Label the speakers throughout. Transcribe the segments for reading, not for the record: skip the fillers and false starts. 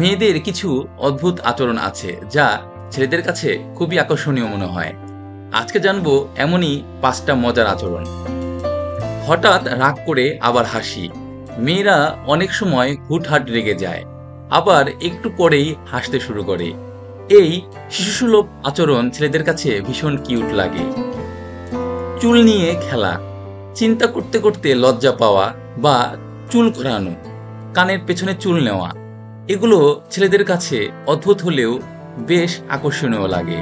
Speaker 1: মেয়েদের কিছু অদ্ভুত আচরণ আছে যা ছেলেদের কাছে খুবই আকর্ষণীয় মনে হয়। আজকে জানবো এমনই 5টা মজার আচরণ। হঠাৎ রাগ করে আবার হাসি। মেয়েরা অনেক সময় হুটহাট রেগে যায়, আবার একটু পরেই হাসতে শুরু করে। এই শিশুসুলভ আচরণ ছেলেদের কাছে ভীষণ কিউট লাগে। চুল নিয়ে খেলা, চিন্তা করতে করতে লজ্জা পাওয়া বা চুল ঘোরানো, কানের পেছনে চুল নেওয়া, এগুলো ছেলেদের কাছে অদ্ভুত হলেও বেশ আকর্ষণীয় লাগে।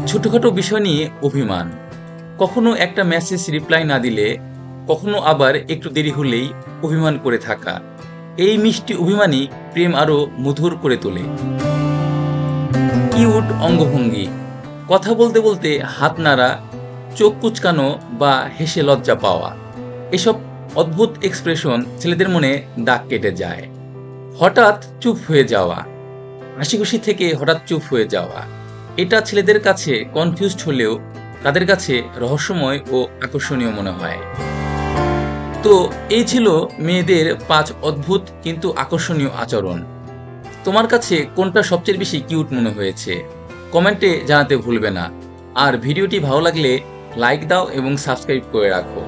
Speaker 1: ছোটখাটো বিষয় নিয়ে অভিমান, কখনো একটা মেসেজ রিপ্লাই না দিলে, কখনো আবার একটু দেরি হলেই অভিমান করে থাকা, এই মিষ্টি অভিমানই প্রেম আরো মধুর করে তোলে। কিউট অঙ্গভঙ্গি, কথা বলতে বলতে হাত নাড়া, চোখ কুচকানো বা হেসে লজ্জা পাওয়া, এসব অদ্ভুত এক্সপ্রেশন ছেলেদের মনে দাগ কেটে যায়। হঠাৎ চুপ হয়ে যাওয়া, হাসি খুশি থেকে হঠাৎ চুপ হয়ে যাওয়া, এটা ছেলেদের কাছে কনফিউজড হলেও তাদের কাছে রহস্যময় ও আকর্ষণীয় মনে হয়। তো এই ছিল মেয়েদের 5 অদ্ভুত কিন্তু আকর্ষণীয় আচরণ। তোমার কাছে কোনটা সবচেয়ে বেশি কিউট মনে হয়েছে কমেন্টে জানাতে ভুলবে না। আর ভিডিওটি ভালো লাগলে লাইক দাও এবং সাবস্ক্রাইব করে রাখো।